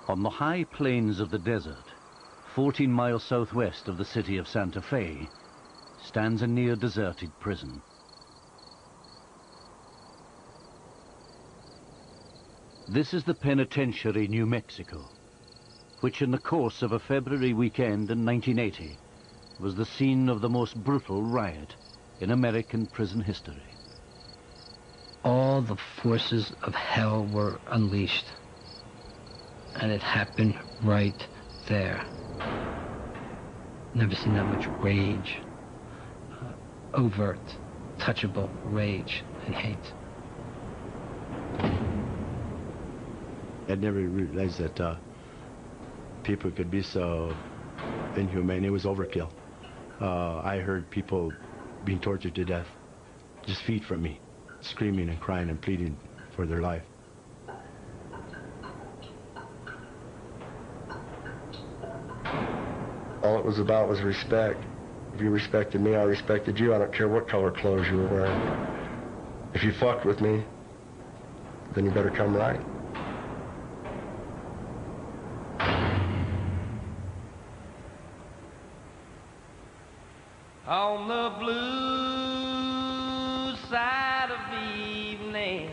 On the high plains of the desert, 14 miles southwest of the city of Santa Fe, stands a near-deserted prison. This is the Penitentiary, New Mexico, which in the course of a February weekend in 1980 was the scene of the most brutal riot in American prison history. All the forces of hell were unleashed, and it happened right there. Never seen that much rage, overt, touchable rage and hate. I'd never realized that people could be so inhumane. It was overkill. I heard people being tortured to death, just feet from me, screaming and crying and pleading for their life. All it was about was respect. If you respected me, I respected you. I don't care what color clothes you were wearing. If you fucked with me, then you better come right. On the blue side of evening,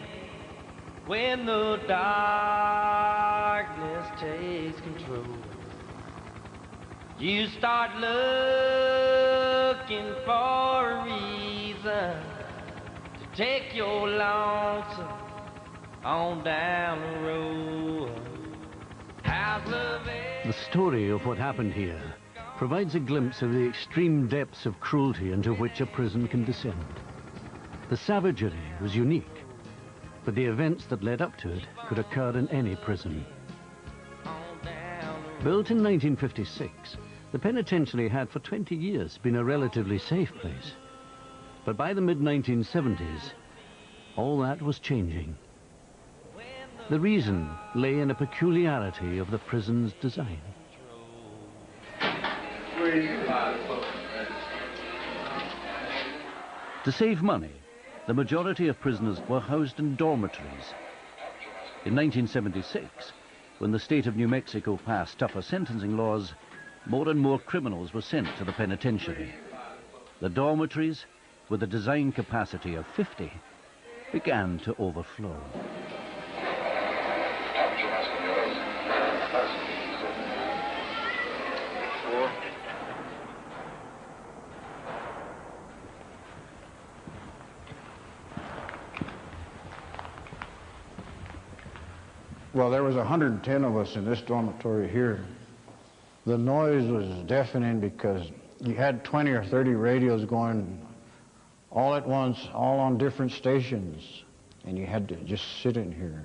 when the darkness takes control, you start looking for a reason to take your lonesome on down the road. How's love? The story of what happened here provides a glimpse of the extreme depths of cruelty into which a prison can descend. The savagery was unique, but the events that led up to it could occur in any prison. Built in 1956, the penitentiary had for 20 years been a relatively safe place. But by the mid-1970s, all that was changing. The reason lay in a peculiarity of the prison's design. To save money, the majority of prisoners were housed in dormitories. In 1976, when the state of New Mexico passed tougher sentencing laws, more and more criminals were sent to the penitentiary. The dormitories, with a design capacity of 50, began to overflow. Well, there was 110 of us in this dormitory here. The noise was deafening because you had 20 or 30 radios going all at once, all on different stations, and you had to just sit in here.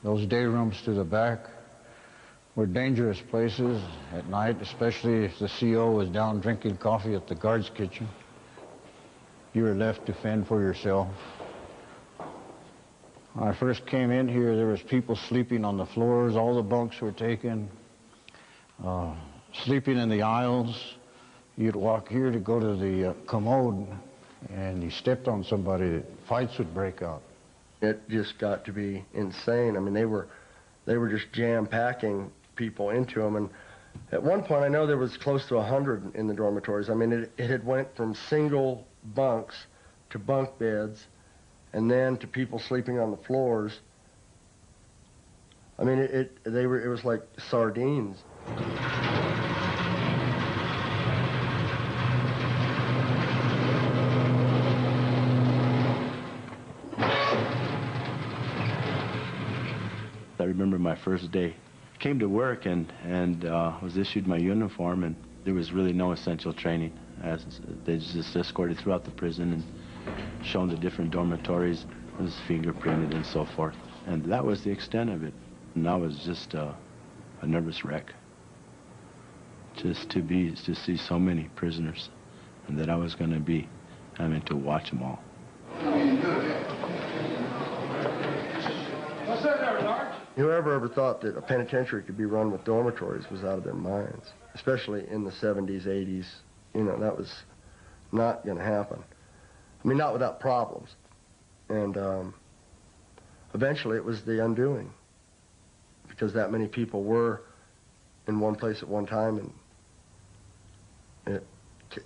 Those day rooms to the back were dangerous places at night, especially if the CO was down drinking coffee at the guard's kitchen. You were left to fend for yourself. When I first came in here, there was people sleeping on the floors. All the bunks were taken. Sleeping in the aisles. You'd walk here to go to the commode, and you stepped on somebody, fights would break out. It just got to be insane. I mean, they were just jam-packing people into them. And at one point, I know there was close to 100 in the dormitories. I mean, it had went from single bunks to bunk beds, and then to people sleeping on the floors. I mean, it was like sardines. I remember my first day. Came to work and was issued my uniform, and there was really no essential training. They just escorted throughout the prison and shown the different dormitories, was fingerprinted and so forth. And that was the extent of it. And I was just a nervous wreck. Just to see so many prisoners, and that I was going to be having to watch them all. What's that there, Large? Whoever ever thought that a penitentiary could be run with dormitories was out of their minds, especially in the 70s, 80s. You know, that was not going to happen. I mean, not without problems. And eventually it was the undoing, because that many people were in one place at one time, and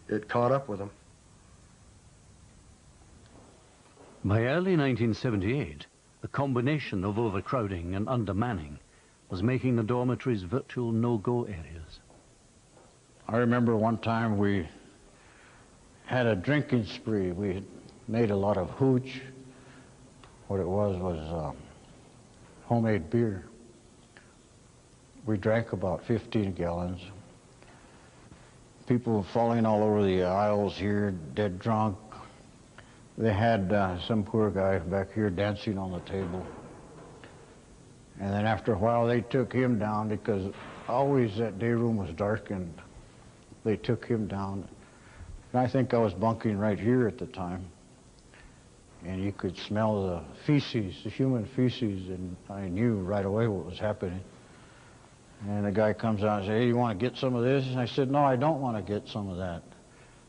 it caught up with them. By early 1978, a combination of overcrowding and undermanning was making the dormitories virtual no-go areas. I remember one time we had a drinking spree. We had made a lot of hooch. What it was homemade beer. We drank about 15 gallons. People falling all over the aisles here, dead drunk. They had some poor guy back here dancing on the table. And then after a while, they took him down because always that day room was darkened. They took him down. And I think I was bunking right here at the time. And you could smell the feces, the human feces, and I knew right away what was happening. And the guy comes out and says, "Hey, you want to get some of this?" And I said, "No, I don't want to get some of that."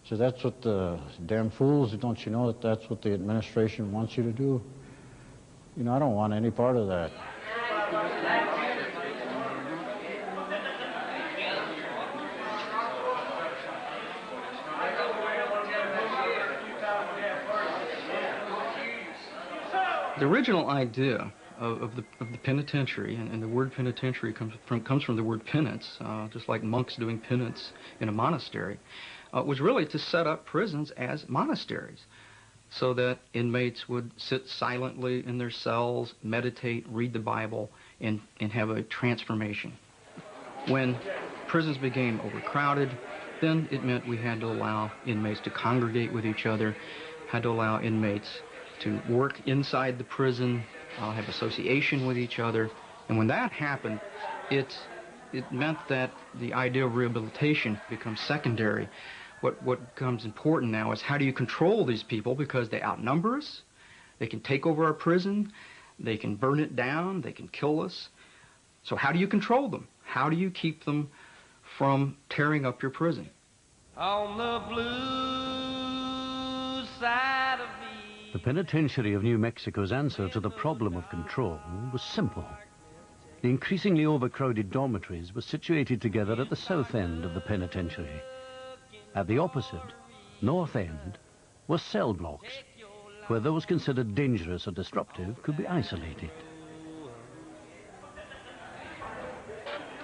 So that's what the damn fools, don't you know that that's what the administration wants you to do? You know, I don't want any part of that. The original idea of the penitentiary, and the word penitentiary comes from the word penance, just like monks doing penance in a monastery, was really to set up prisons as monasteries so that inmates would sit silently in their cells, meditate, read the Bible, and have a transformation. When prisons became overcrowded, then it meant we had to allow inmates to congregate with each other, had to allow inmates to work inside the prison, have association with each other. And when that happened, it meant that the idea of rehabilitation becomes secondary. What becomes important now is how do you control these people, because they outnumber us, they can take over our prison, they can burn it down, they can kill us. So how do you control them? How do you keep them from tearing up your prison? On the blue side of me. The penitentiary of New Mexico's answer to the problem of control was simple. The increasingly overcrowded dormitories were situated together at the south end of the penitentiary. At the opposite, north end, were cell blocks, where those considered dangerous or disruptive could be isolated.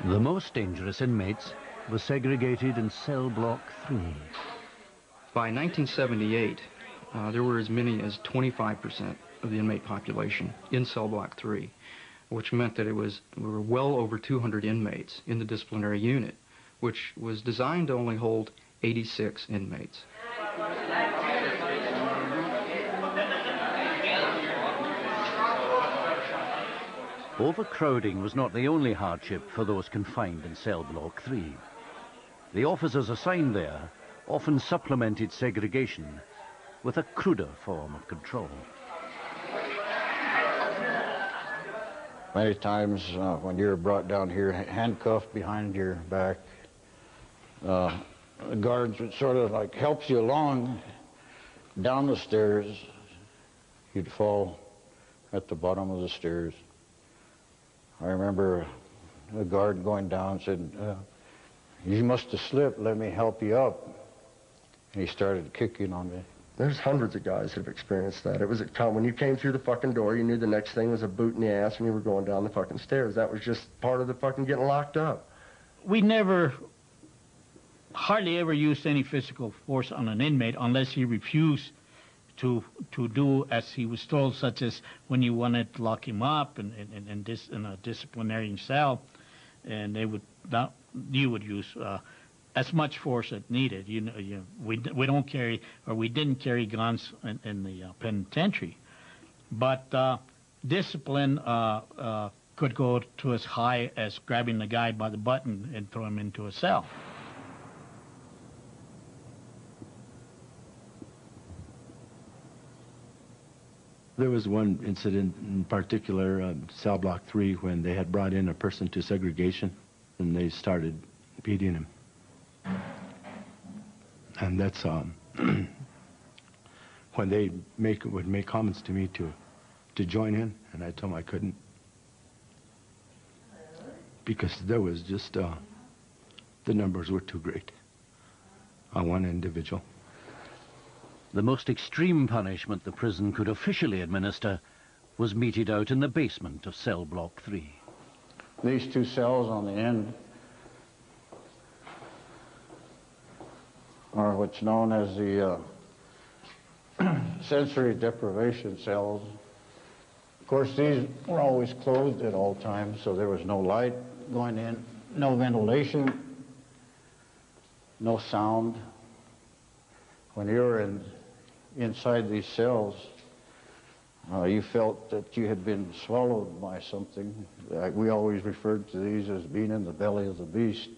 The most dangerous inmates were segregated in cell block 3. By 1978, there were as many as 25% of the inmate population in cell block 3, which meant that we were well over 200 inmates in the disciplinary unit, which was designed to only hold 86 inmates. Overcrowding was not the only hardship for those confined in cell block 3. The officers assigned there often supplemented segregation with a cruder form of control. Many times when you're brought down here, handcuffed behind your back, the guards would sort of like help you along down the stairs. You'd fall at the bottom of the stairs. I remember a guard going down and said, "You must have slipped, let me help you up." And he started kicking on me. There's hundreds of guys that have experienced that. It was when you came through the fucking door, you knew the next thing was a boot in the ass and you were going down the fucking stairs. That was just part of the fucking getting locked up. We never, hardly ever used any physical force on an inmate unless he refused to do as he was told, such as when you wanted to lock him up in a disciplinary cell, and you would use as much force as needed. We don't carry, or we didn't carry guns in the penitentiary, but discipline could go to as high as grabbing the guy by the button and throw him into a cell. There was one incident in particular, cell block 3, when they had brought in a person to segregation and they started beating him. And that's when they would make comments to me to join in, and I told them I couldn't, because there was just The numbers were too great on one individual. The most extreme punishment the prison could officially administer was meted out in the basement of cell block 3. These two cells on the end are what's known as the sensory deprivation cells. Of course, these were always closed at all times, so there was no light going in, no ventilation, no sound. When you were inside these cells, you felt that you had been swallowed by something. We always referred to these as being in the belly of the beast.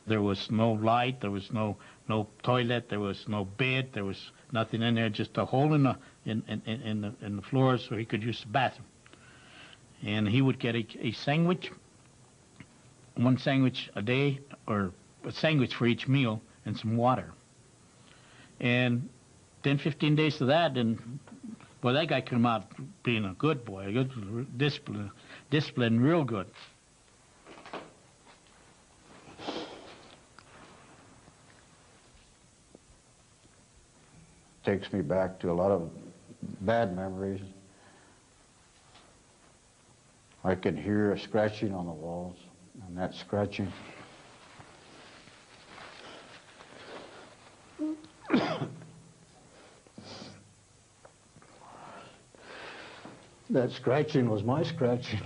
There was no light, there was no toilet, there was no bed, there was nothing in there, just a hole in the floor so he could use the bathroom. And he would get a sandwich, one sandwich a day, or a sandwich for each meal, and some water. And then 15 days to that, and well, that guy came out being a good boy, a good discipline, real good. Takes me back to a lot of bad memories. I can hear a scratching on the walls, and that scratching that scratching was my scratching.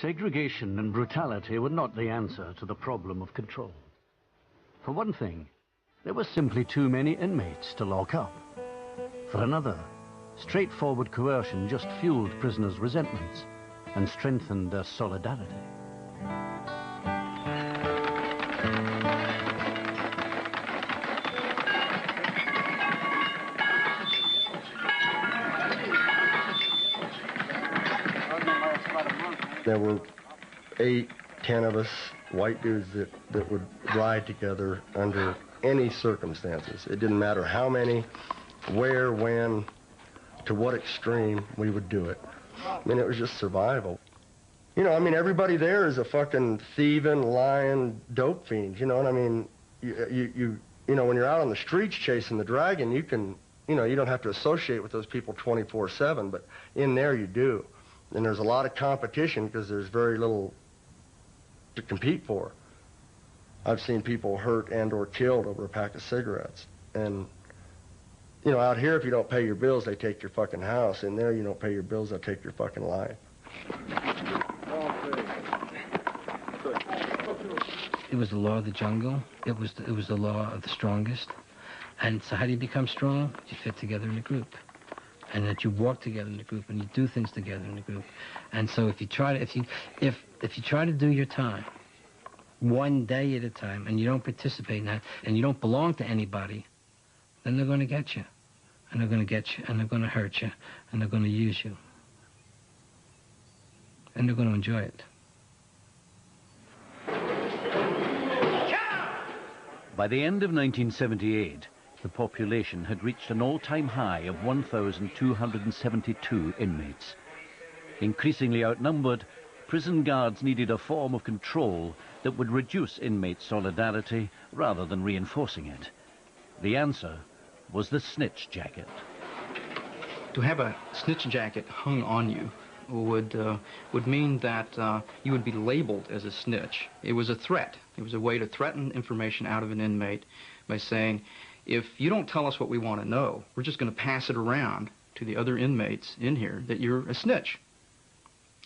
Segregation and brutality were not the answer to the problem of control. For one thing, there were simply too many inmates to lock up. For another, straightforward coercion just fueled prisoners' resentments and strengthened their solidarity. There were 8, 10 of us, white dudes, that would ride together under any circumstances. It didn't matter how many, where, when, to what extreme, we would do it. I mean, it was just survival. You know, I mean, everybody there is a fucking thieving, lying, dope fiend, you know what I mean? You know, when you're out on the streets chasing the dragon, you can, you know, you don't have to associate with those people 24/7, but in there you do. And there's a lot of competition because there's very little to compete for. I've seen people hurt and or killed over a pack of cigarettes. And, you know, out here, if you don't pay your bills, they take your fucking house. In there, you don't pay your bills, they'll take your fucking life. It was the law of the jungle. It was the law of the strongest. And so how do you become strong? You fit together in a group. And that you walk together in a group and you do things together in a group. And so if you try to do your time one day at a time and you don't participate in that and you don't belong to anybody, then they're going to get you. And they're going to get you and they're going to hurt you and they're going to use you. And they're going to enjoy it. By the end of 1978, the population had reached an all-time high of 1,272 inmates. Increasingly outnumbered, prison guards needed a form of control that would reduce inmate solidarity rather than reinforcing it. The answer was the snitch jacket. To have a snitch jacket hung on you would mean that you would be labeled as a snitch. It was a threat. It was a way to threaten information out of an inmate by saying, if you don't tell us what we want to know, we're just going to pass it around to the other inmates in here that you're a snitch.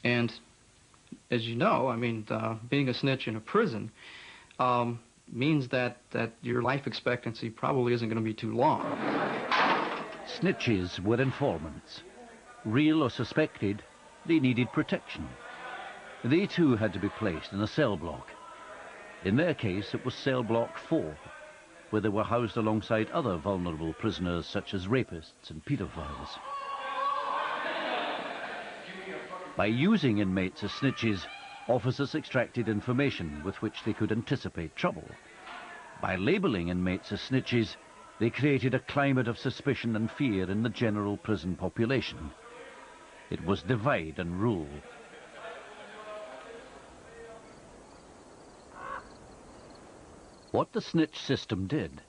And as you know, I mean, being a snitch in a prison means that your life expectancy probably isn't going to be too long. Snitches were informants. Real or suspected, they needed protection. They too had to be placed in a cell block. In their case, it was cell block 4, where they were housed alongside other vulnerable prisoners such as rapists and pedophiles. By using inmates as snitches, officers extracted information with which they could anticipate trouble. By labeling inmates as snitches, they created a climate of suspicion and fear in the general prison population. It was divide and rule. What the snitch system did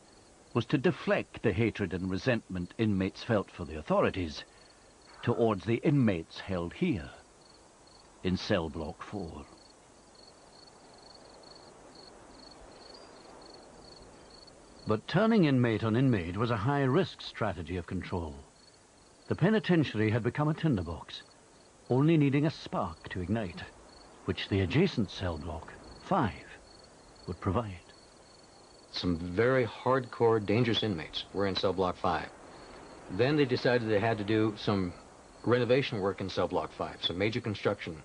was to deflect the hatred and resentment inmates felt for the authorities towards the inmates held here in cell block 4. But turning inmate on inmate was a high-risk strategy of control. The penitentiary had become a tinderbox, only needing a spark to ignite, which the adjacent cell block 5 would provide. Some very hardcore, dangerous inmates were in cell block 5. Then they decided they had to do some renovation work in cell block 5, some major construction,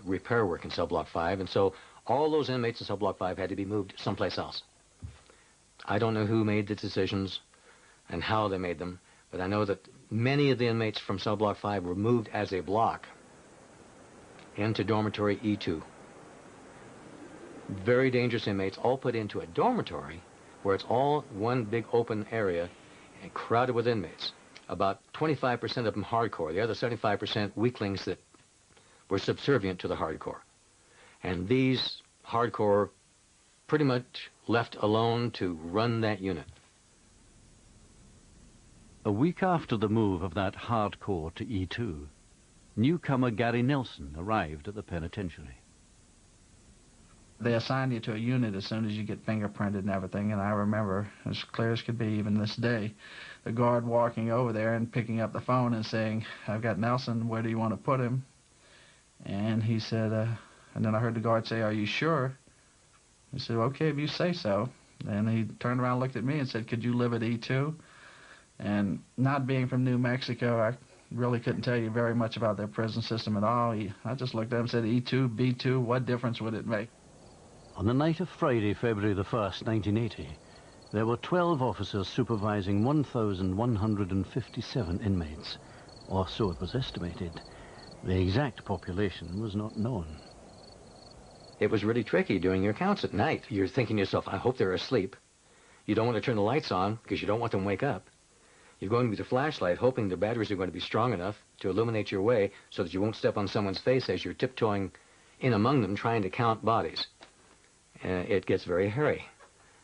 repair work in cell block 5, and so all those inmates in cell block 5 had to be moved someplace else. I don't know who made the decisions and how they made them, but I know that many of the inmates from cell block 5 were moved as a block into dormitory E2. Very dangerous inmates all put into a dormitory where it's all one big open area and crowded with inmates. About 25% of them hardcore, the other 75% weaklings that were subservient to the hardcore. And these hardcore pretty much left alone to run that unit. A week after the move of that hardcore to E2, newcomer Gary Nelson arrived at the penitentiary. They assign you to a unit as soon as you get fingerprinted and everything, and I remember, as clear as could be even this day, the guard walking over there and picking up the phone and saying, "I've got Nelson, where do you want to put him?" And he said, and then I heard the guard say, "Are you sure?" He said, "Okay, if you say so." And he turned around, looked at me and said, "Could you live at E2? And not being from New Mexico, I really couldn't tell you very much about their prison system at all. I just looked at him and said, "E2, B2, what difference would it make?" On the night of Friday, February the 1st, 1980, there were 12 officers supervising 1,157 inmates, or so it was estimated. The exact population was not known. It was really tricky doing your counts at night. You're thinking to yourself, I hope they're asleep. You don't want to turn the lights on because you don't want them to wake up. You're going with your flashlight hoping the batteries are going to be strong enough to illuminate your way so that you won't step on someone's face as you're tiptoeing in among them trying to count bodies. It gets very hairy.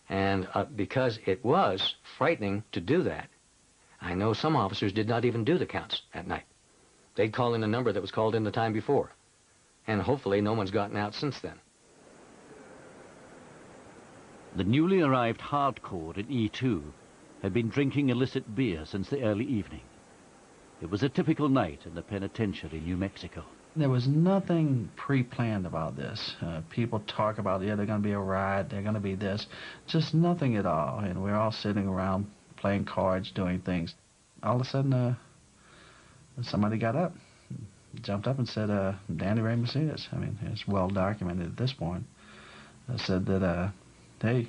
And because it was frightening to do that, I know some officers did not even do the counts at night. They'd call in a number that was called in the time before. And hopefully no one's gotten out since then. The newly arrived hardcore in E2 had been drinking illicit beer since the early evening. It was a typical night in the penitentiary, New Mexico. There was nothing pre-planned about this. People talk about, yeah, they're going to be a riot, they're going to be this. Just nothing at all. And we're all sitting around playing cards, doing things. All of a sudden, somebody got up, jumped up and said, Danny Ray Macias. I mean, it's well documented at this point. Said that, hey,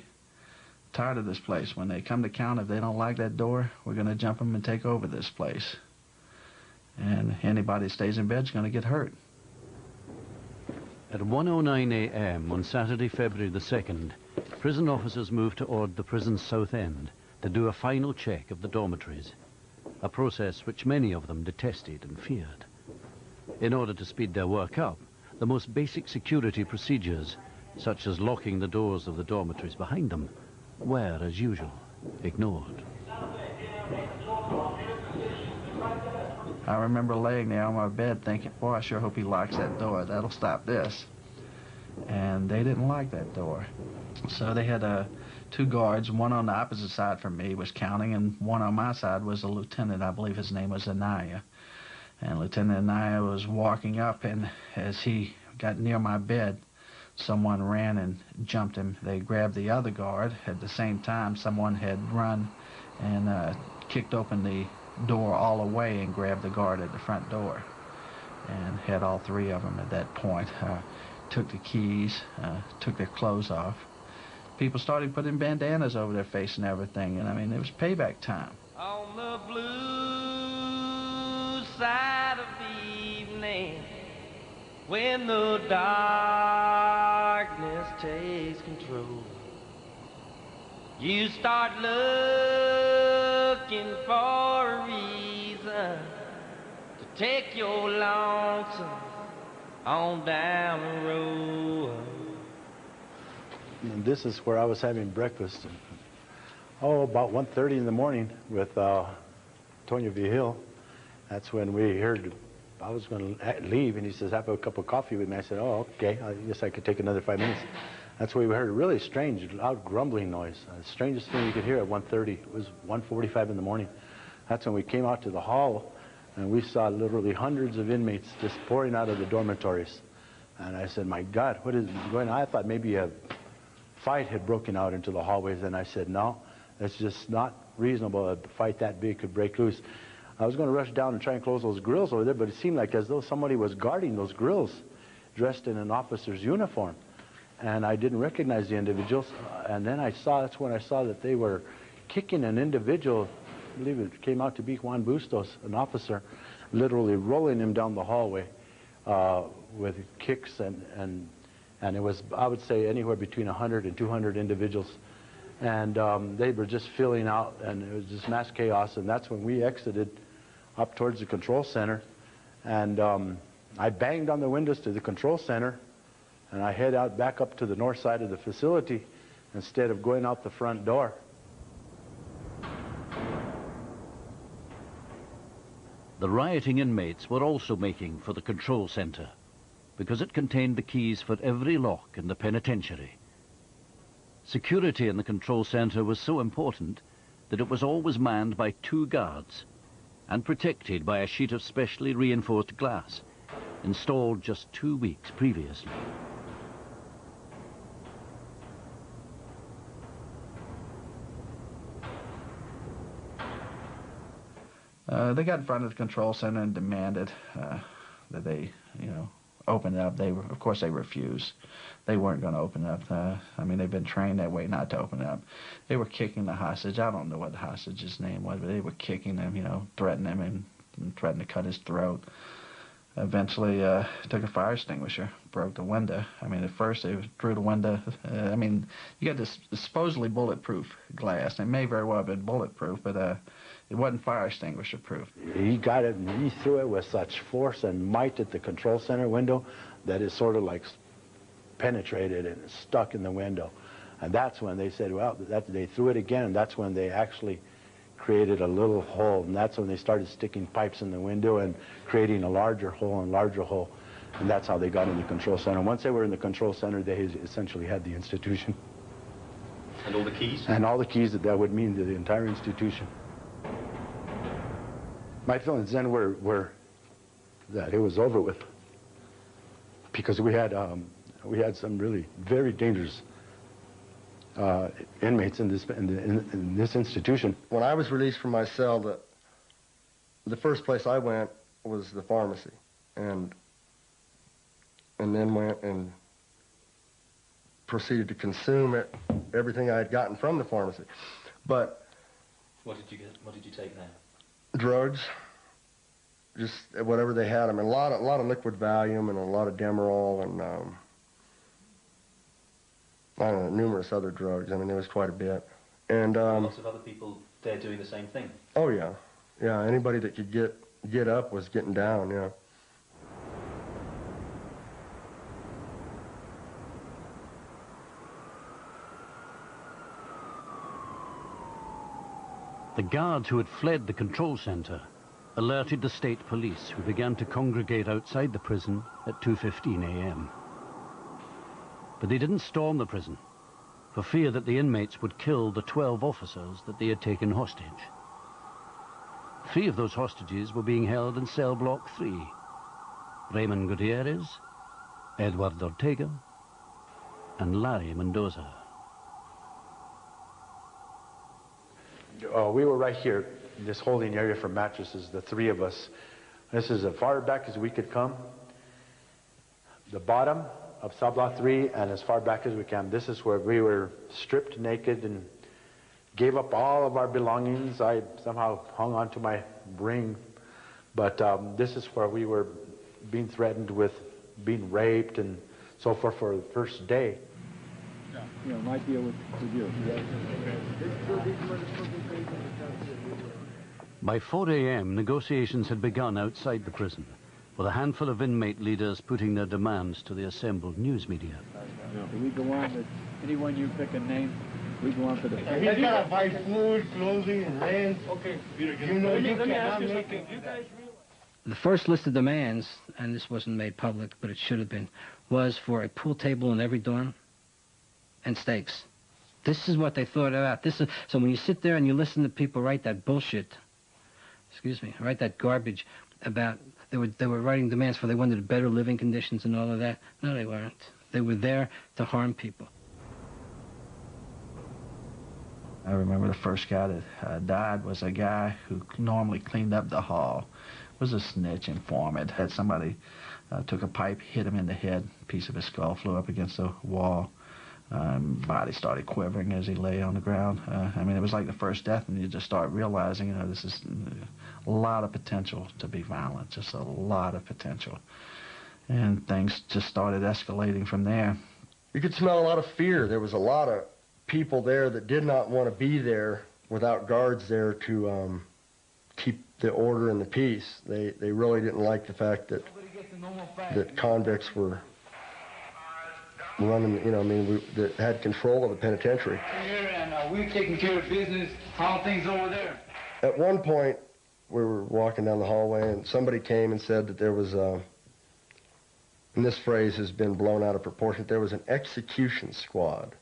tired of this place. When they come to count, if they don't like that door, we're going to jump them and take over this place. And anybody that stays in bed is going to get hurt. At 1:09 a.m. on Saturday, February the 2nd, prison officers moved toward the prison's south end to do a final check of the dormitories, a process which many of them detested and feared. In order to speed their work up, the most basic security procedures, such as locking the doors of the dormitories behind them, were, as usual, ignored. I remember laying there on my bed thinking, boy, I sure hope he locks that door. That'll stop this. And they didn't like that door. So they had two guards. One on the opposite side from me was counting, and one on my side was a lieutenant. I believe his name was Anaya. And Lieutenant Anaya was walking up, and as he got near my bed, someone ran and jumped him. They grabbed the other guard. At the same time, someone had run and kicked open the door all the way and grabbed the guard at the front door and had all three of them at that point. Took the keys, took their clothes off. People started putting bandanas over their face and everything, and I mean, it was payback time. On the blue side of the evening, when the darkness takes control. You start looking for a reason to take your lonesome on down the road. And this is where I was having breakfast. About 1:30 in the morning with Tonio Vigil. That's when we heard I was going to leave, and he says, have a cup of coffee with me. I said, oh, okay, I guess I could take another 5 minutes. That's when we heard a really strange, loud grumbling noise. The strangest thing you could hear at 1:30. It was 1:45 in the morning. That's when we came out to the hall, and we saw literally hundreds of inmates just pouring out of the dormitories. And I said, my God, what is going on? I thought maybe a fight had broken out into the hallways, and I said, no, it's just not reasonable. A fight that big could break loose. I was going to rush down and try and close those grills over there, but it seemed like as though somebody was guarding those grills dressed in an officer's uniform. And I didn't recognize the individuals. And then that's when I saw that they were kicking an individual. I believe it came out to be Juan Bustos, an officer, literally rolling him down the hallway with kicks. And it was, I would say, anywhere between 100 and 200 individuals. And they were just filling out, and it was just mass chaos. And that's when we exited up towards the control center. And I banged on the windows to the control center, and I head out back up to the north side of the facility instead of going out the front door. The rioting inmates were also making for the control center because it contained the keys for every lock in the penitentiary. Security in the control center was so important that it was always manned by 2 guards and protected by a sheet of specially reinforced glass installed just 2 weeks previously. They got in front of the control center and demanded that they, open it up. Of course, they refused. They weren't going to open up. I mean, they've been trained that way not to open up. They were kicking the hostage. I don't know what the hostage's name was, but they were kicking him, threatening him and threatening to cut his throat. Eventually, took a fire extinguisher, broke the window. I mean, at first they drew the window. You got this supposedly bulletproof glass. It may very well have been bulletproof, but it wasn't fire extinguisher proof. He got it, and he threw it with such force and might at the control center window that it sort of like penetrated and stuck in the window. And that's when they said, well, they threw it again, and that's when they actually created a little hole, and that's when they started sticking pipes in the window and creating a larger hole and larger hole, and that's how they got in the control center. Once they were in the control center, they essentially had the institution. And all the keys? And all the keys that would mean to the entire institution. My feelings then were that it was over with, because we had some really very dangerous inmates in this institution. When I was released from my cell, the first place I went was the pharmacy, and then went and proceeded to consume everything I had gotten from the pharmacy. But what did you get? What did you take there? Drugs, just whatever they had. I mean, a lot of liquid Valium and a lot of Demerol and I don't know, numerous other drugs. I mean, there was quite a bit. And lots of other people there doing the same thing. Oh yeah, yeah. Anybody that could get up was getting down. Yeah. The guards who had fled the control center alerted the state police, who began to congregate outside the prison at 2:15 a.m. But they didn't storm the prison, for fear that the inmates would kill the 12 officers that they had taken hostage. 3 of those hostages were being held in cell block 3. Raymond Gutierrez, Edward Ortega, and Larry Mendoza. We were right here in this holding area for mattresses, the 3 of us. This is as far back as we could come. The bottom of cell block 3 and as far back as we can. This is where we were stripped naked and gave up all of our belongings. I somehow hung on to my ring, but this is where we were being threatened with being raped and so forth for the first day. You know, might deal with you. By 4 a.m., negotiations had begun outside the prison, with a handful of inmate leaders putting their demands to the assembled news media. We go on with anyone you pick a name. We go on to the. He's got to buy food, clothing, and land. Okay. You know, you cannot make it. The first list of demands, and this wasn't made public, but it should have been, was for a pool table in every dorm and steaks. This is what they thought about. So when you sit there and you listen to people write that bullshit, write that garbage about they were writing demands for they wanted better living conditions and all of that. No, they weren't. They were there to harm people. I remember the first guy that died was a guy who normally cleaned up the hall. Was a snitch informant. Had somebody took a pipe, hit him in the head. A piece of his skull flew up against the wall. Body started quivering as he lay on the ground. I mean, it was like the first death, and you just start realizing, you know, this is a lot of potential to be violent, just a lot of potential. And things just started escalating from there. You could smell a lot of fear. There was a lot of people there that did not want to be there without guards there to keep the order and the peace. They really didn't like the fact that convicts were running, you know, I mean, that had control of the penitentiary. Here, and we're taking care of business. How are things over there? At one point, we were walking down the hallway, and somebody came and said that there was and this phrase has been blown out of proportion, there was an execution squad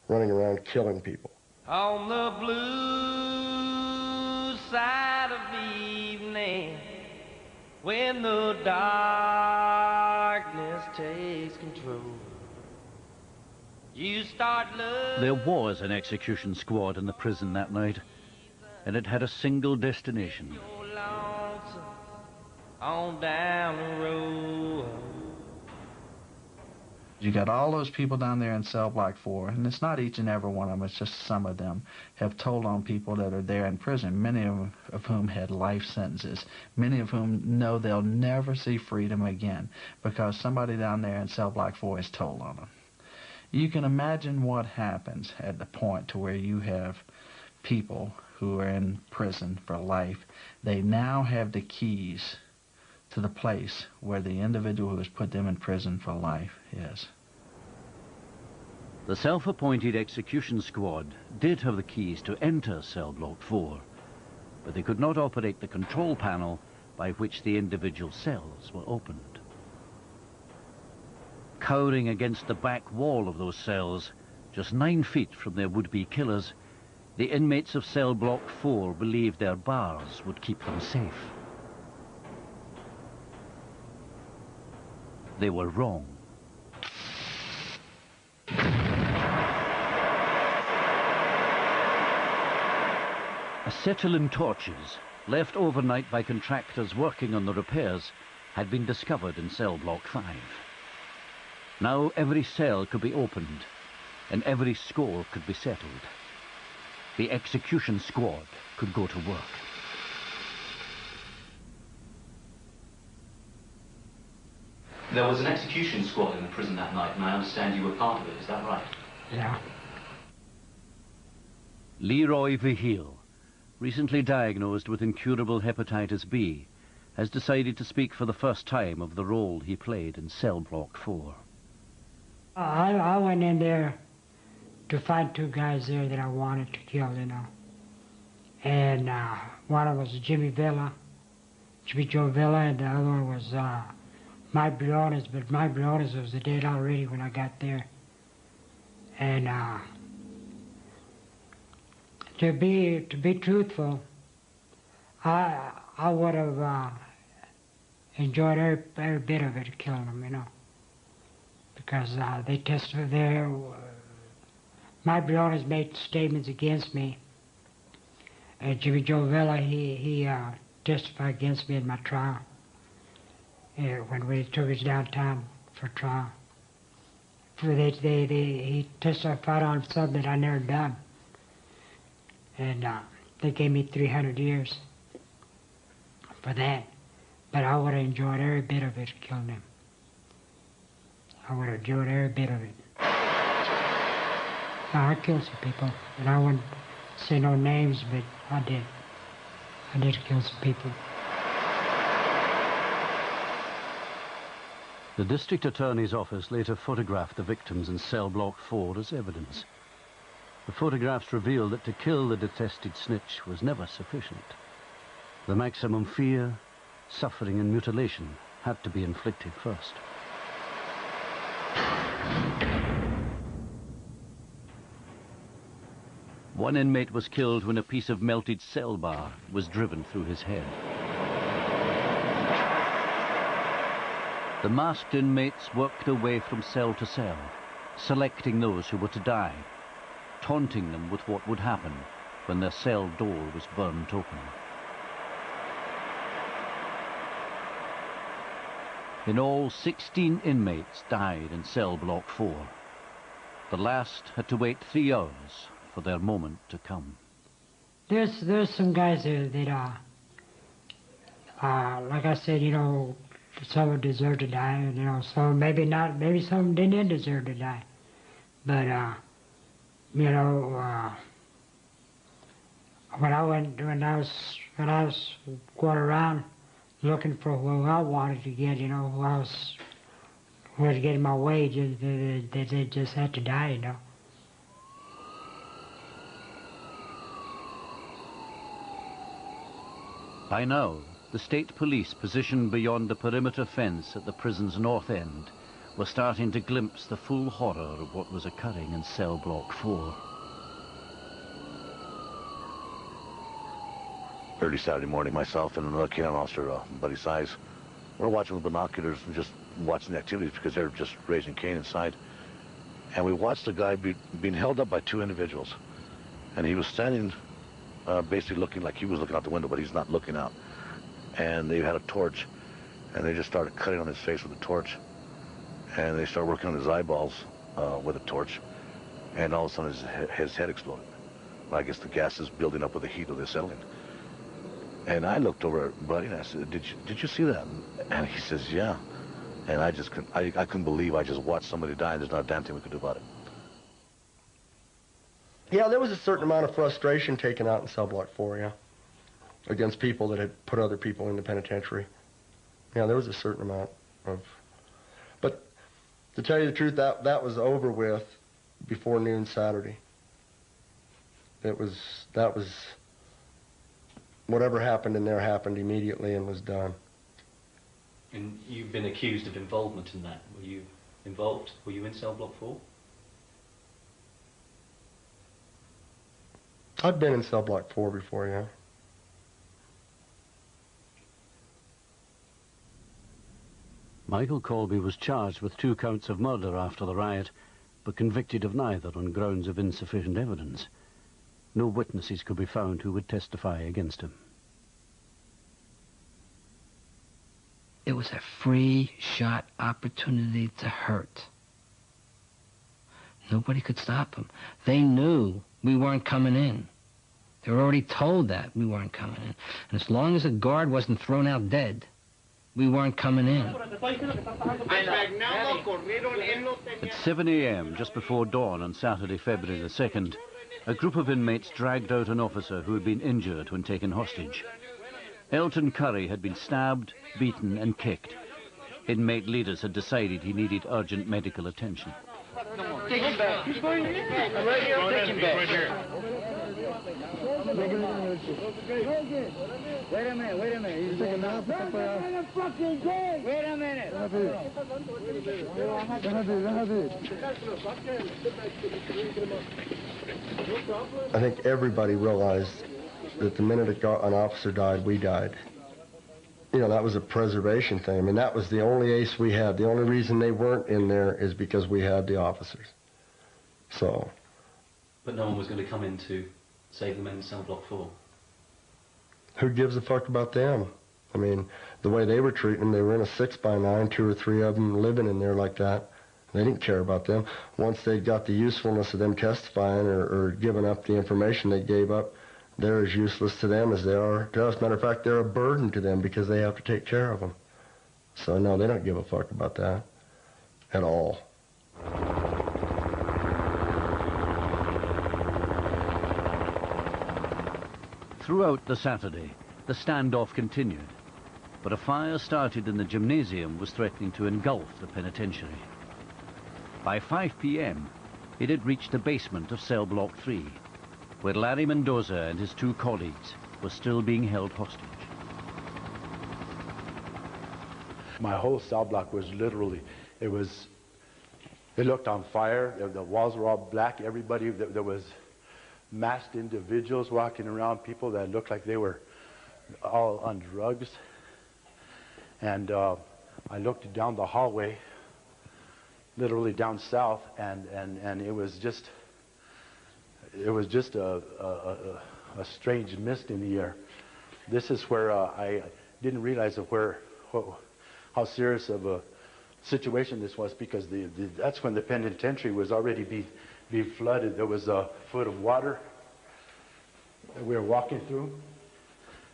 running around killing people. On the blue side of evening, when the darkness takes control, you start looking. There was an execution squad in the prison that night, and it had a single destination. On down the road. You got all those people down there in cell block 4, and it's not each and every one of them, it's just some of them, have told on people that are there in prison, many of whom had life sentences, many of whom know they'll never see freedom again because somebody down there in cell block 4 has told on them. You can imagine what happens at the point to where you have people who are in prison for life. They now have the keys to the place where the individual who has put them in prison for life is. The self-appointed execution squad did have the keys to enter cell block 4, but they could not operate the control panel by which the individual cells were opened. Cowering against the back wall of those cells, just 9 feet from their would-be killers, the inmates of cell block 4 believed their bars would keep them safe. They were wrong. Acetylene torches, left overnight by contractors working on the repairs, had been discovered in cell block 5. Now every cell could be opened, and every score could be settled. The execution squad could go to work. There was an execution squad in the prison that night, and I understand you were part of it. Is that right? Yeah. Leroy Vigil, recently diagnosed with incurable hepatitis B, has decided to speak for the first time of the role he played in cell block 4. I went in there to find 2 guys there that I wanted to kill, you know. And one of them was Jimmy Joe Villa, and the other one was Mike Briones, but Mike Briones was dead already when I got there. And to be truthful, I would have enjoyed every bit of it, killing them, you know, because they testified there. Mike Briones made statements against me, and Jimmy Joe Villa he testified against me in my trial. When we took us downtown for trial. He testified on something that I never done. And they gave me 300 years for that. But I would have enjoyed every bit of it, killing him. I would have enjoyed every bit of it. I killed some people, and I wouldn't say no names, but I did. I did kill some people. The district attorney's office later photographed the victims in cell block 4 as evidence. The photographs revealed that to kill the detested snitch was never sufficient. The maximum fear, suffering and mutilation had to be inflicted first. One inmate was killed when a piece of melted cell bar was driven through his head. The masked inmates worked their way from cell to cell, selecting those who were to die, taunting them with what would happen when their cell door was burnt open. In all, 16 inmates died in cell block 4. The last had to wait 3 hours for their moment to come. There's some guys there that, like I said, you know, some would deserve to die, and, you know, some maybe not, maybe some didn't deserve to die. But, you know, when I was going around looking for who I wanted to get, you know, who was getting my wages, they just had to die, you know. By now, the state police positioned beyond the perimeter fence at the prison's north end were starting to glimpse the full horror of what was occurring in cell block 4. Early Saturday morning, myself and another K-9 officer, Buddy Size, we're watching with binoculars and just watching the activities because they're just raising Cain inside. And we watched the guy being held up by 2 individuals. And he was standing basically looking like he was looking out the window, but he's not looking out. And they had a torch, and they just started cutting on his face with a torch. And they started working on his eyeballs with a torch. And all of a sudden, his head exploded. I guess the gas is building up with the heat of the acetylene. And I looked over at Buddy and I said, did you see that? And he says, yeah. And I couldn't believe I just watched somebody die, and there's not a damn thing we could do about it. Yeah, there was a certain amount of frustration taken out in cell block 4, yeah, against people that had put other people in the penitentiary. Yeah, there was a certain amount of... But to tell you the truth, that was over with before noon Saturday. That was... Whatever happened in there happened immediately and was done. And you've been accused of involvement in that. Were you involved? Were you in cell block 4? I've been in cell block 4 before, yeah. Michael Colby was charged with 2 counts of murder after the riot, but convicted of neither on grounds of insufficient evidence. No witnesses could be found who would testify against him. It was a free shot opportunity to hurt. Nobody could stop him. They knew we weren't coming in. They were already told that we weren't coming in. And as long as the guard wasn't thrown out dead, we weren't coming in. At 7 a.m., just before dawn on Saturday, February the 2nd, a group of inmates dragged out an officer who had been injured when taken hostage. Elton Curry had been stabbed, beaten and kicked. Inmate leaders had decided he needed urgent medical attention. Take him back. He's going to get back. Right here. Take him back. Right here. Wait a minute. He's taking off. Wait a minute. I think everybody realized that the minute an officer died, we died. You know, that was a preservation thing. I mean, that was the only ace we had. The only reason they weren't in there is because we had the officers. So. But no one was going to come in to save the men in cell block 4. Who gives a fuck about them? I mean, the way they were treating them, they were in a 6x9, 2 or 3 of them living in there like that. They didn't care about them. Once they got the usefulness of them testifying or giving up the information they gave up, they're as useless to them as they are to us. Matter of fact, they're a burden to them because they have to take care of them. So, no, they don't give a fuck about that. at all. Throughout the Saturday, the standoff continued, but a fire started in the gymnasium was threatening to engulf the penitentiary. By 5 p.m., it had reached the basement of cell block 3, where Larry Mendoza and his 2 colleagues were still being held hostage. My whole cell block was literally, it looked on fire. The walls were all black. Everybody, there was masked individuals walking around, people that looked like they were all on drugs. And I looked down the hallway, literally down south, and it was just a strange mist in the air. This is where I didn't realize how serious of a situation this was, because that's when the penitentiary was already be flooded. There was a foot of water that we were walking through,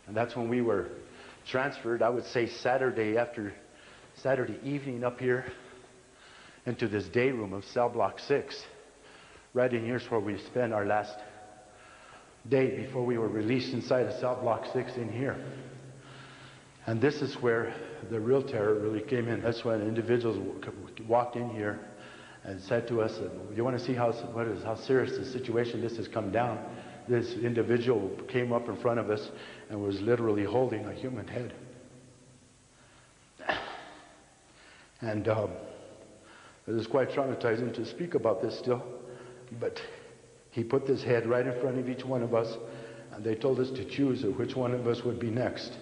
and that's when we were transferred, I would say Saturday evening up here into this day room of cell block 6. Right in here's where we spent our last day before we were released inside of cell block 6 in here. And this is where the real terror really came in. That's when individuals walked in here and said to us, you want to see how serious the situation this has come down? This individual came up in front of us and was literally holding a human head. And it is quite traumatizing to speak about this still, but he put this head right in front of each one of us, and they told us to choose which one of us would be next.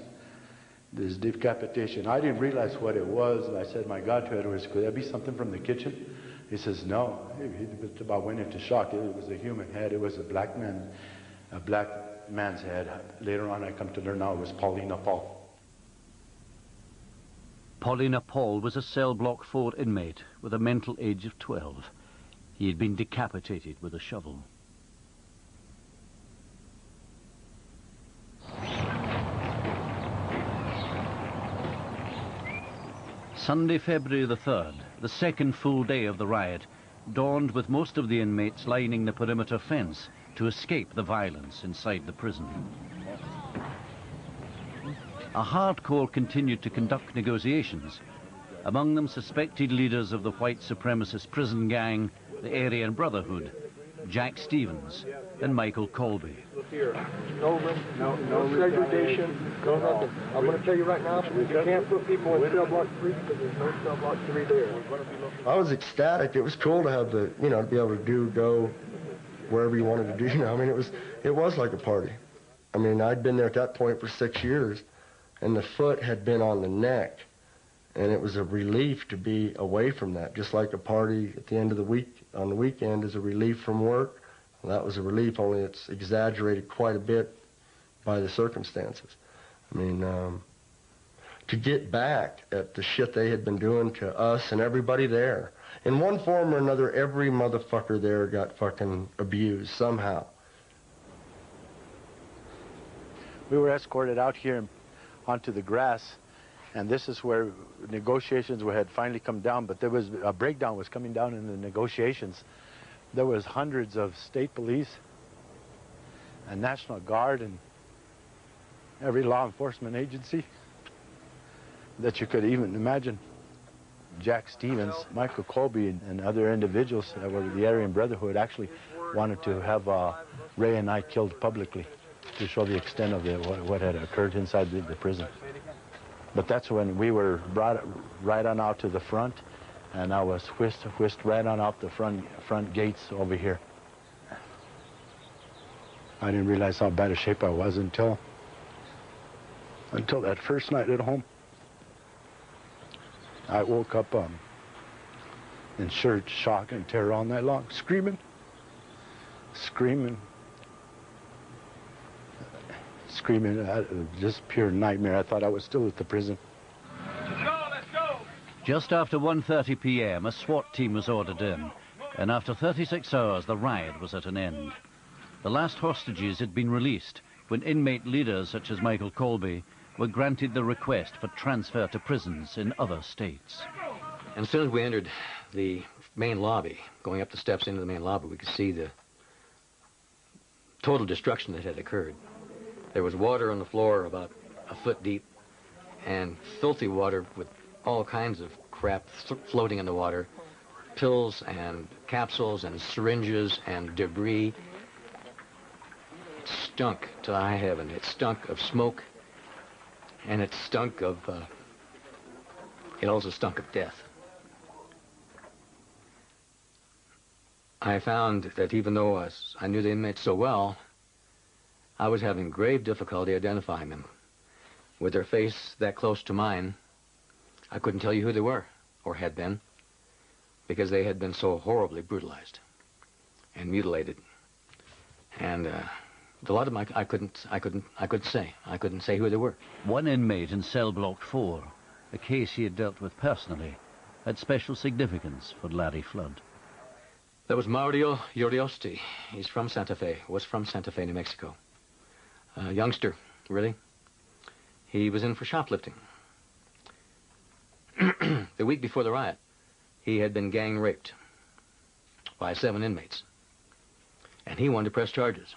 This decapitation. I didn't realize what it was, and I said, my God, to Edwards, could that be something from the kitchen? He says, no. He about went into shock. It was a human head. It was a black man's head. Later on, I come to learn now it was Paulina Paul. Paulina Paul was a cell block 4 inmate with a mental age of 12. He had been decapitated with a shovel. Sunday, February the 3rd, the second full day of the riot, dawned with most of the inmates lining the perimeter fence to escape the violence inside the prison. A hardcore continued to conduct negotiations, among them suspected leaders of the white supremacist prison gang, the Aryan Brotherhood, Jack Stevens and Michael Colby. Look here, no segregation, no nothing. I'm going to tell you right now, you can't put people in cell block 3 because there's no cell block 3 there. I was ecstatic. It was cool to have to be able to go wherever you wanted to do. I mean, it was like a party. I mean, I'd been there at that point for 6 years, and the foot had been on the neck, and it was a relief to be away from that, just like a party at the end of the week, on the weekend, is a relief from work. Well, that was a relief, only it's exaggerated quite a bit by the circumstances. I mean, to get back at the shit they had been doing to us and everybody there. In one form or another, every motherfucker there got fucking abused somehow. We were escorted out here onto the grass, and this is where negotiations had finally come down, but there was a breakdown was coming down in the negotiations. There was hundreds of state police and National Guard and every law enforcement agency that you could even imagine. Jack Stevens, Michael Colby, and other individuals that were the Aryan Brotherhood actually wanted to have Ray and I killed publicly to show the extent of what had occurred inside the prison. But that's when we were brought right on out to the front, and I was whisked right on out the front gates over here. I didn't realize how bad a shape I was until that first night at home. I woke up in sheer shock and terror all night long, screaming, just pure nightmare. I thought I was still at the prison. Let's go! Just after 1:30 p.m., a SWAT team was ordered in, and after 36 hours, the riot was at an end. The last hostages had been released when inmate leaders such as Michael Colby were granted the request for transfer to prisons in other states. And as soon as we entered the main lobby, going up the steps into the main lobby, we could see the total destruction that had occurred. There was water on the floor about a foot deep, and filthy water with all kinds of crap floating in the water, pills and capsules and syringes and debris. It stunk to high heaven. It stunk of smoke, and it stunk of, it also stunk of death. I found that even though I knew the inmates so well, I was having grave difficulty identifying them. With their face that close to mine, I couldn't tell you who they were, or had been, because they had been so horribly brutalized and mutilated. And a lot of them I couldn't say. I couldn't say who they were. One inmate in cell block 4, a case he had dealt with personally, had special significance for Larry Flood. That was Mario Uriosti. He's from Santa Fe, was from Santa Fe, New Mexico. A youngster, really. He was in for shoplifting. The week before the riot, he had been gang raped by 7 inmates. And he wanted to press charges.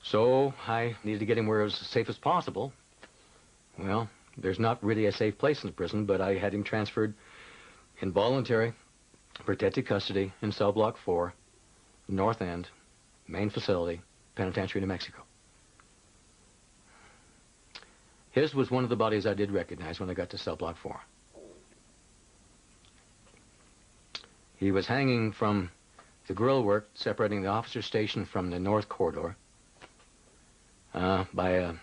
So I needed to get him where it was as safe as possible. Well, there's not really a safe place in the prison, but I had him transferred in voluntary protected custody in cell block 4, North End, main facility, Penitentiary, New Mexico. His was one of the bodies I did recognize when I got to cell block 4. He was hanging from the grill work separating the officer's station from the north corridor by a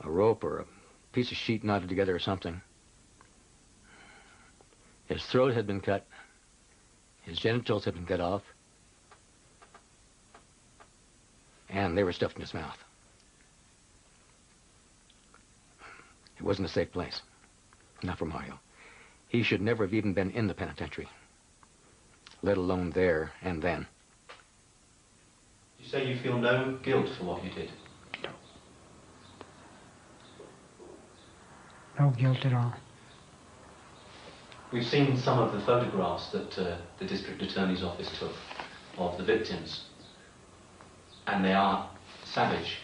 rope or a piece of sheet knotted together or something. His throat had been cut. His genitals had been cut off. And they were stuffed in his mouth. It wasn't a safe place. Not for Mario. He should never have even been in the penitentiary, let alone there and then. You say you feel no guilt for what you did? No guilt at all. We've seen some of the photographs that the district attorney's office took of the victims, and they are savage.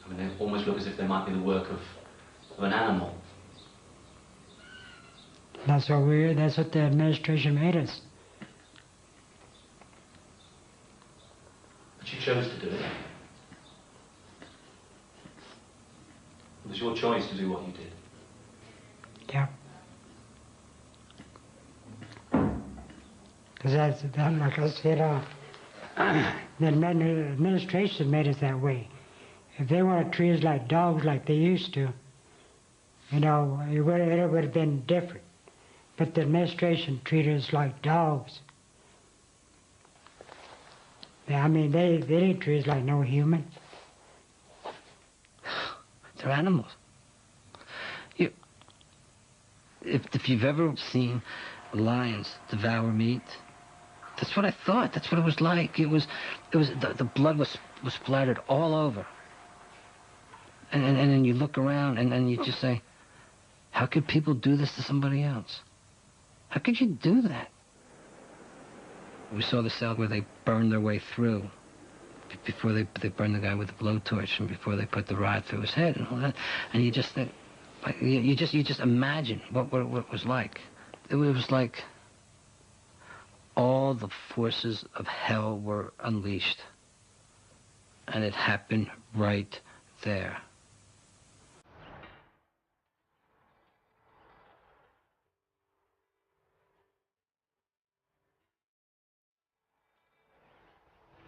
I mean, they almost look as if they might be the work of an animal. That's what that's what the administration made us. But you chose to do it. It was your choice to do what you did. Yeah. Because that's, like I said, the administration made us that way. If they want to treat us like dogs like they used to, you know, it would have been different. But the administration treated us like dogs. I mean, they didn't treat us like no human. They're animals. If you've ever seen lions devour meat, that's what I thought. That's what it was like. The blood was splattered all over. And then you look around and then you just say, how could people do this to somebody else? How could you do that? We saw the cell where they burned their way through before they burned the guy with the blowtorch and before they put the rod through his head and all that. And you just think, you just imagine what it was like. It was like all the forces of hell were unleashed. And it happened right there.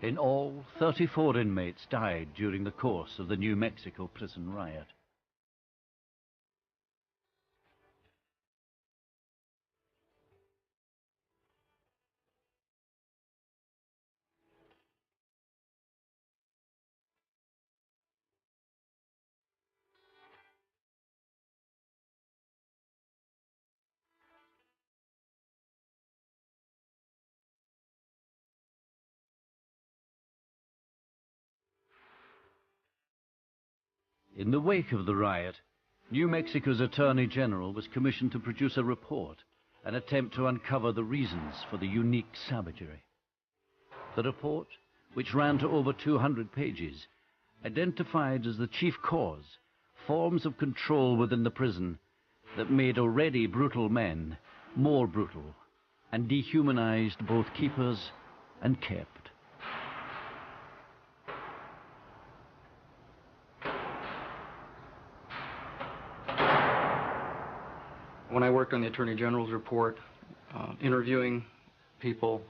In all, 34 inmates died during the course of the New Mexico prison riot. In the wake of the riot, New Mexico's Attorney General was commissioned to produce a report, an attempt to uncover the reasons for the unique savagery. The report, which ran to over 200 pages, identified as the chief cause forms of control within the prison that made already brutal men more brutal and dehumanized both keepers and kept. When I worked on the Attorney General's report, interviewing people,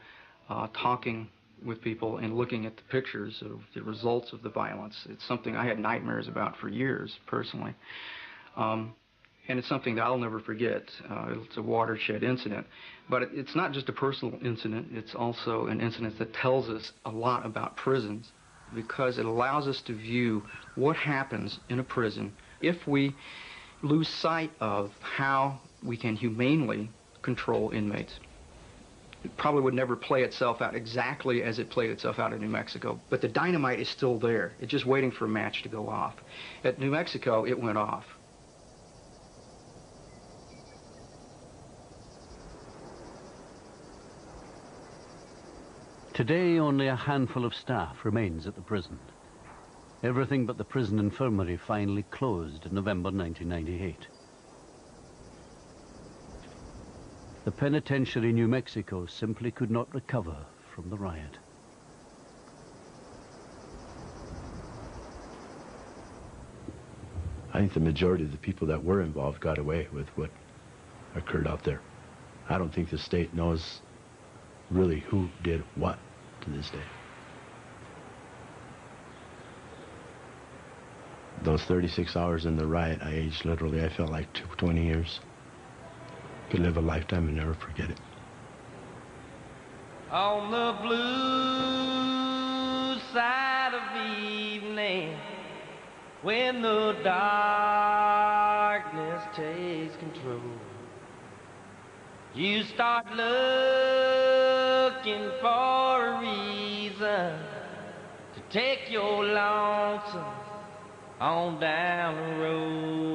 talking with people, and looking at the pictures of the results of the violence, it's something I had nightmares about for years, personally. And it's something that I'll never forget. It's a watershed incident. But it's not just a personal incident, it's also an incident that tells us a lot about prisons, because it allows us to view what happens in a prison if we lose sight of how we can humanely control inmates. It probably would never play itself out exactly as it played itself out in New Mexico, but the dynamite is still there. It's just waiting for a match to go off. At New Mexico, it went off. Today, only a handful of staff remains at the prison. Everything but the prison infirmary finally closed in November 1998. The penitentiary in New Mexico simply could not recover from the riot. I think the majority of the people that were involved got away with what occurred out there. I don't think the state knows really who did what to this day. Those 36 hours in the riot, I aged literally, I felt like 20 years. Could live a lifetime and never forget it. On the blue side of evening, when the darkness takes control, you start looking for a reason to take your lonesome on down the road.